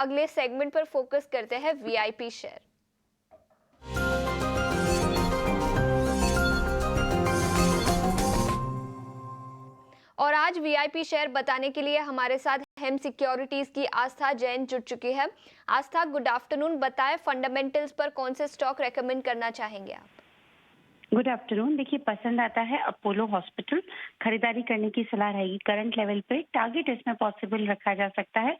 अगले सेगमेंट पर फोकस करते हैं वीआईपी शेयर। और आज वीआईपी शेयर बताने के लिए हमारे साथ हेम सिक्योरिटीज की आस्था जैन जुड़ चुकी है। आस्था, गुड आफ्टरनून। बताएं फंडामेंटल्स पर कौन से स्टॉक रेकमेंड करना चाहेंगे आप? Good afternoon. देखिए, पसंद आता है अपोलो हॉस्पिटल, खरीदारी करने की सलाह रहेगी। करंट लेवल पे टारगेट इसमें पॉसिबल रखा जा सकता है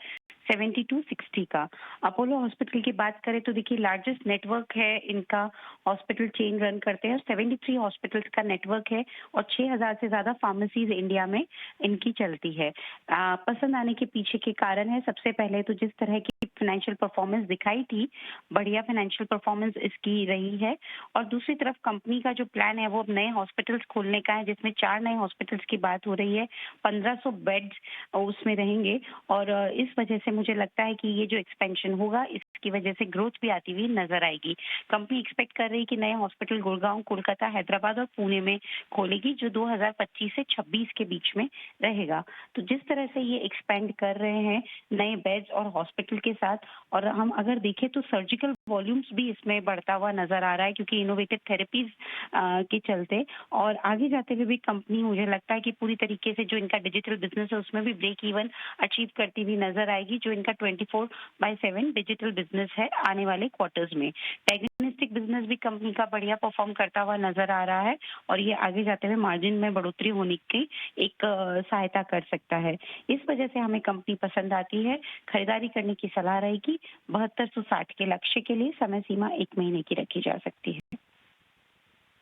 7260 का। अपोलो हॉस्पिटल की बात करें तो देखिए, लार्जेस्ट नेटवर्क है इनका, हॉस्पिटल चेन रन करते हैं। 73 हॉस्पिटल्स का नेटवर्क है और 6000 से ज्यादा फार्मेसीज इंडिया में इनकी चलती है। पसंद आने के पीछे के कारण है, सबसे पहले तो जिस तरह की फाइनेंशियल परफॉर्मेंस दिखाई थी, बढ़िया फाइनेंशियल परफॉर्मेंस इसकी रही है। और दूसरी तरफ कंपनी का जो प्लान है वो अब नए हॉस्पिटल्स खोलने का है, जिसमें 4 नए हॉस्पिटल्स की बात हो रही है। 1500 बेड्स उसमें रहेंगे और इस वजह से मुझे लगता है कि ये जो एक्सपेंशन होगा इसकी वजह से ग्रोथ भी आती हुई नजर आएगी। कंपनी एक्सपेक्ट कर रही है कि नए हॉस्पिटल गुड़गांव, कोलकाता, हैदराबाद और पुणे में खोलेगी, जो 2025 से 26 के बीच में रहेगा। तो जिस तरह से ये एक्सपेंड कर रहे हैं नए बेड्स और हॉस्पिटल के साथ, और हम अगर देखें तो सर्जिकल वॉल्यूम्स भी इसमें बढ़ता हुआ नजर आ रहा है, क्योंकि इनोवेटिव थेरेपीज के चलते। और आगे जाते हुए भी कंपनी, मुझे लगता है कि पूरी तरीके से जो इनका डिजिटल बिजनेस है उसमें भी ब्रेक इवन अचीव करती हुई नजर आएगी, जो इनका 24/7 डिजिटल बिजनेस है आने वाले क्वार्टर्स में। डायग्नोस्टिक बिजनेस भी कंपनी का बढ़िया परफॉर्म करता हुआ नजर आ रहा है और ये आगे जाते हुए मार्जिन में बढ़ोतरी होने की एक सहायता कर सकता है। इस वजह से हमें कंपनी पसंद आती है। खरीदारी करने की सलाह रहेगी। 7260 के लक्ष्य के लिए समय सीमा 1 महीने की रखी जा सकती है।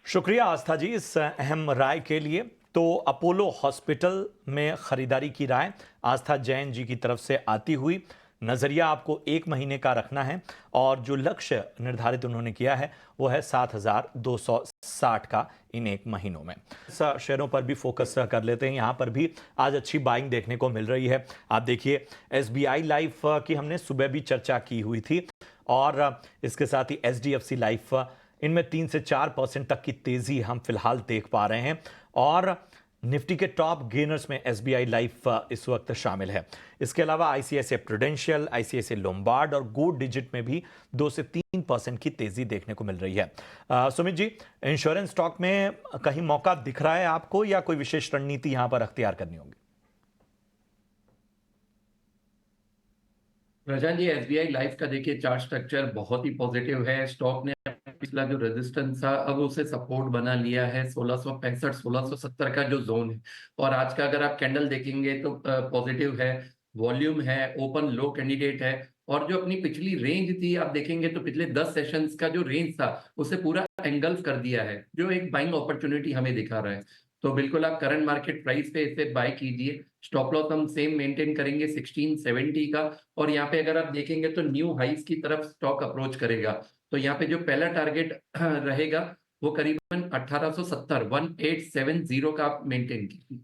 शुक्रिया आस्था जी इस अहम राय के लिए। तो अपोलो हॉस्पिटल में खरीदारी की राय आस्था जैन जी की तरफ से आती हुई, नजरिया आपको 1 महीने का रखना है और जो लक्ष्य निर्धारित उन्होंने किया है वो है 7260 का इन 1 महीनों में। शेयरों पर भी फोकस कर लेते हैं। यहाँ पर भी आज अच्छी बाइंग देखने को मिल रही है। आप देखिए, एसबीआई लाइफ की हमने सुबह भी चर्चा की हुई थी और इसके साथ ही एचडीएफसी लाइफ, इनमें 3 से 4% तक की तेजी हम फिलहाल देख पा रहे हैं और निफ्टी के टॉप गेनर्स में एसबीआई लाइफ इस वक्त शामिल है। इसके अलावा आईसीआईसीआई प्रूडेंशियल, आईसीआईसीआई लोम्बार्ड और गो डिजिट में भी 2 से 3% की तेजी देखने को मिल रही है। सुमित जी, इंश्योरेंस स्टॉक में कहीं मौका दिख रहा है आपको या कोई विशेष रणनीति यहां पर अख्तियार करनी होगी? रजन जी, एसबीआई लाइफ का देखिए चार्ट स्ट्रक्चर बहुत ही पॉजिटिव है। स्टॉक ने पिछला जो रेजिस्टेंस था अब उसे सपोर्ट बना लिया है 1665 1670 का जो जोन है। और आज का अगर आप कैंडल देखेंगे तो पॉजिटिव है, वॉल्यूम है, ओपन लो कैंडिडेट है। और जो अपनी पिछली रेंज थी आप देखेंगे तो पिछले 10 सेशंस का जो रेंज था उसे पूरा एंगल्फ कर दिया है, जो एक बाइंग अपॉर्चुनिटी हमें दिखा रहा है। तो बिल्कुल आप करंट मार्केट प्राइस पे इसे बाय कीजिए। स्टॉप लॉस हम सेम मेंटेन करेंगे 1670 का। और यहाँ पे अगर आप देखेंगे तो न्यू हाइस की तरफ स्टॉक अप्रोच करेगा। तो यहाँ पे जो पहला टारगेट रहेगा वो करीबन 1870 1870 का आप मेंटेन कीजिए।